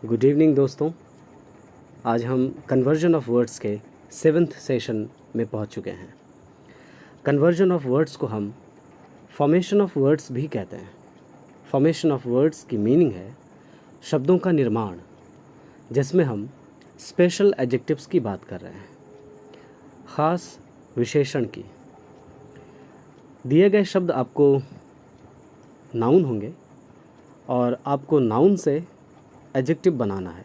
Good evening दोस्तों। आज हम कन्वर्जन ऑफ वर्ड्स के 7th सेशन में पहुंच चुके हैं। कन्वर्जन ऑफ वर्ड्स को हम फॉर्मेशन ऑफ वर्ड्स भी कहते हैं। फॉर्मेशन ऑफ वर्ड्स की मीनिंग है शब्दों का निर्माण, जिसमें हम स्पेशल एडजेक्टिव्स की बात कर रहे हैं, ख़ास विशेषण की। दिए गए शब्द आपको नाउन होंगे और आपको नाउन से एडजेक्टिव बनाना है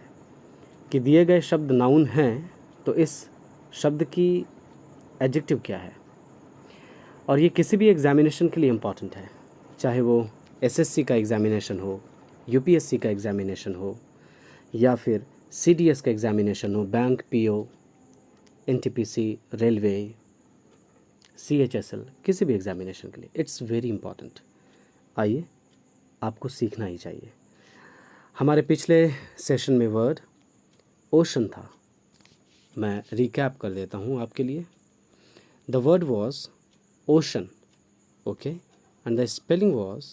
कि दिए गए शब्द नाउन हैं तो इस शब्द की एडजेक्टिव क्या है। और ये किसी भी एग्ज़ामिनेशन के लिए इम्पॉर्टेंट है, चाहे वो एसएससी का एग्ज़ामिनेशन हो, यूपीएससी का एग्ज़ामिनेशन हो, या फिर सीडीएस का एग्ज़ामिनेशन हो, bank, PO, NTPC, railway, CHSL, किसी भी एग्ज़ामिनेशन के लिए इट्स वेरी इंपॉर्टेंट। आइए, आपको सीखना ही चाहिए। हमारे पिछले सेशन में वर्ड ओशन था। मैं रिकैप कर देता हूँ आपके लिए। The word was ocean, okay, and the spelling was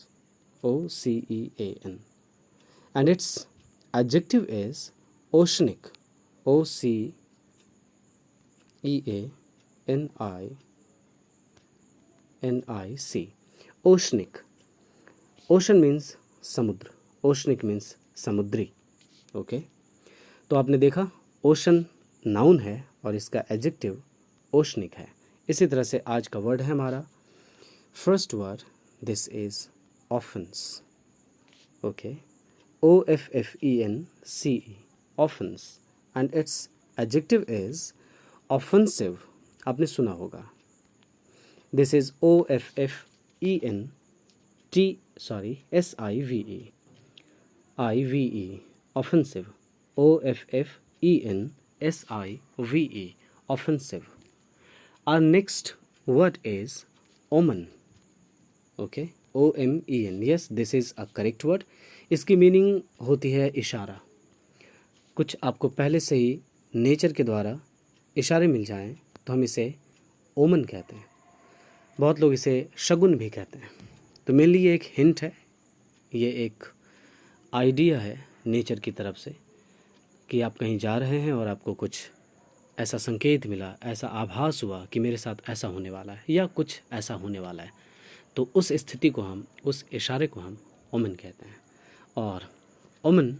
OCEAN, and its adjective is oceanic, OCEANIC, oceanic. Ocean means समुद्र, ओशनिक मीन्स समुद्री, ओके। तो आपने देखा ओशन नाउन है और इसका एडजेक्टिव ओशनिक है। इसी तरह से आज का वर्ड है हमारा first word, this is offence, okay, OFFENCE, offence, and its adjective is offensive. आपने सुना होगा, this is SIVE, offensive, OFFENSIVE, offensive. Our next word is omen, okay, OMEN. Yes, this is a correct word. इसकी meaning होती है इशारा। कुछ आपको पहले से ही नेचर के द्वारा इशारे मिल जाएं तो हम इसे ओमन कहते हैं। बहुत लोग इसे शगुन भी कहते हैं। तो मेनली ये एक हिंट है, ये एक आइडिया है नेचर की तरफ से कि आप कहीं जा रहे हैं और आपको कुछ ऐसा संकेत मिला, ऐसा आभास हुआ कि मेरे साथ ऐसा होने वाला है या कुछ ऐसा होने वाला है, तो उस स्थिति को हम, उस इशारे को हम ओमन कहते हैं। और ओमन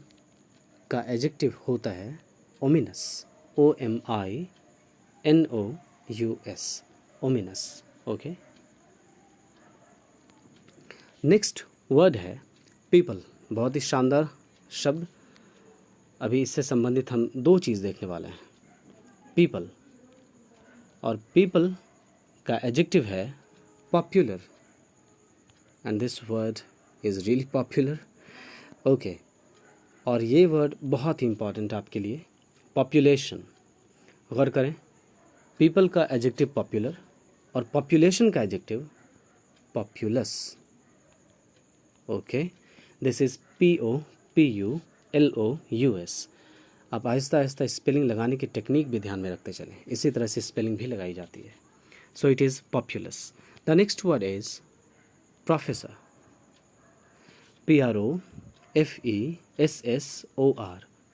का एडजेक्टिव होता है ominous, OMINOUS, ominous, okay. Next word है पीपल। बहुत ही शानदार शब्द। अभी इससे संबंधित हम दो चीज़ देखने वाले हैं, पीपल। और पीपल का एडजेक्टिव है popular, and this word is really popular, okay. और ये वर्ड बहुत ही इम्पॉर्टेंट आपके लिए, पॉपुलेशन। गौर करें, पीपल का एडजेक्टिव पॉपुलर और पॉपुलेशन का adjective populace, okay. This is POPULOUS। आप आहिस्ता आहिस्ता स्पेलिंग लगाने की टेक्निक भी ध्यान में रखते चलें, इसी तरह से स्पेलिंग भी लगाई जाती है। So it is populous. The next word is professor, PROFESSOR,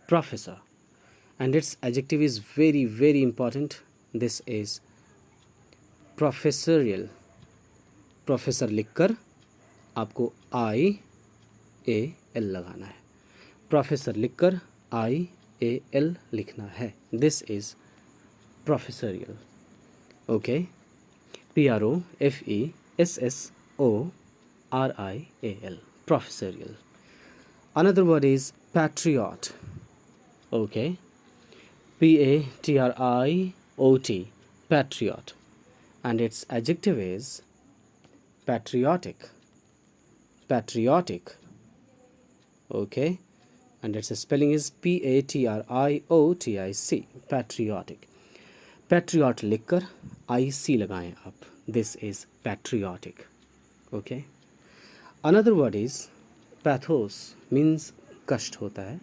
professor, and its adjective is very very important. This is professorial. Professor लिखकर आपको IAL लगाना है, प्रोफेसर लिखकर IAL लिखना है। This is professorial, okay, PROFESSORIAL, professorial. Another word is patriot, okay, PATRIOT, patriot, and its adjective is patriotic, patriotic, okay, and its spelling is PATRIOTIC, patriotic. patriot लिखकर IC लगाएं आप, this is patriotic, okay. Another word is pathos, means कष्ट होता है,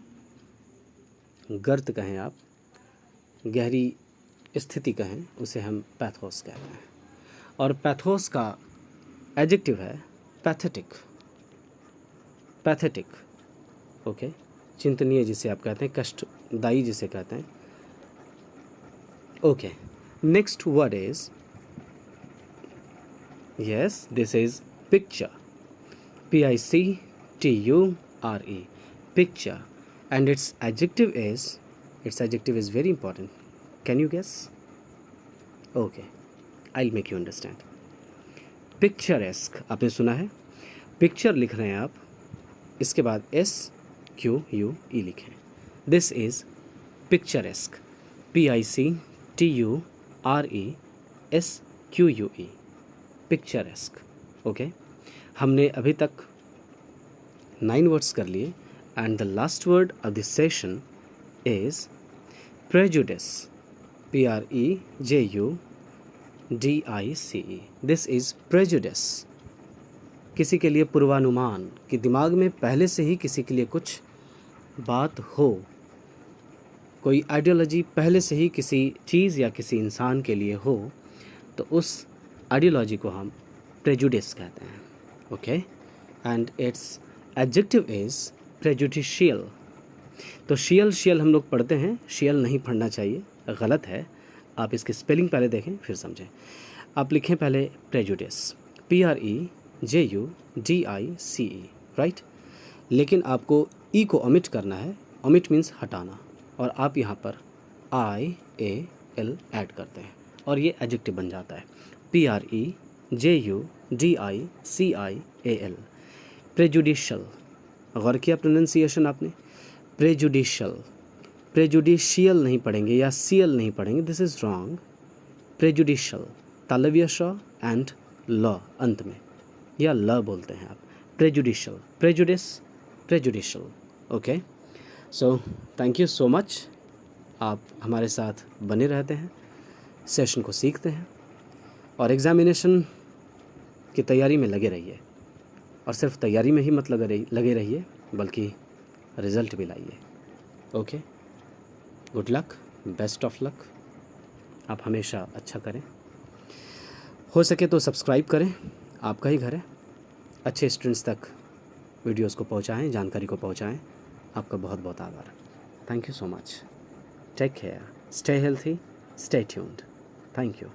गर्त कहें आप, गहरी स्थिति कहें, उसे हम पैथोस कहते हैं। और पैथोस का एडजेक्टिव है पैथेटिक, पैथेटिक, ओके। चिंतनीय जिसे आप कहते हैं, कष्टदायी जिसे कहते हैं। Okay, next word is, yes, this is picture, PICTURE, picture, and its adjective is very important. Can you guess? Okay, I'll make you understand. Picturesque, आपने सुना है, पिक्चर लिख रहे हैं आप, इसके बाद SQUE लिखें। This is picturesque, PICTURESQUE, picturesque. Okay, हमने अभी तक 9 वर्ड्स कर लिए, and the last word of this session is prejudice, PREJUDICE। This is prejudice, किसी के लिए पूर्वानुमान, कि दिमाग में पहले से ही किसी के लिए कुछ बात हो, कोई आइडियोलॉजी पहले से ही किसी चीज़ या किसी इंसान के लिए हो, तो उस आइडियोलॉजी को हम प्रेजुडिस कहते हैं। Okay, and its adjective is prejudicial. तो शियल हम लोग पढ़ते हैं, शियल नहीं पढ़ना चाहिए, गलत है। आप इसकी स्पेलिंग पहले देखें फिर समझें। आप लिखें पहले प्रेजुडिस, PREJUDICE, राइट। लेकिन आपको ई को ओमिट करना है, ओमिट मीन्स हटाना, और आप यहाँ पर IAL ऐड करते हैं और ये एडजेक्टिव बन जाता है, PREJUDICIAL, प्रेजुडिशियल। गौर किया प्रोनाउंसिएशन आपने, प्रेजुडिशियल, प्रेजुडिशियल नहीं पढ़ेंगे या सीएल नहीं पढ़ेंगे, दिस इज़ रॉन्ग। प्रेजुडिशियल, तालव्य श एंड ल अंत में, या ल बोलते हैं आप, prejudicial, prejudice, prejudicial. Okay, so thank you so much. आप हमारे साथ बने रहते हैं, सेशन को सीखते हैं और एग्ज़ामिनेशन की तैयारी में लगे रहिए, और सिर्फ तैयारी में ही मत लगे रहिए बल्कि रिज़ल्ट भी लाइए। Okay, good luck, best of luck. आप हमेशा अच्छा करें, हो सके तो सब्सक्राइब करें, आपका ही घर है। अच्छे स्टूडेंट्स तक वीडियोस को पहुंचाएं, जानकारी को पहुंचाएं। आपका बहुत बहुत आभार। Thank you so much. Take care, stay healthy, stay tuned. Thank you.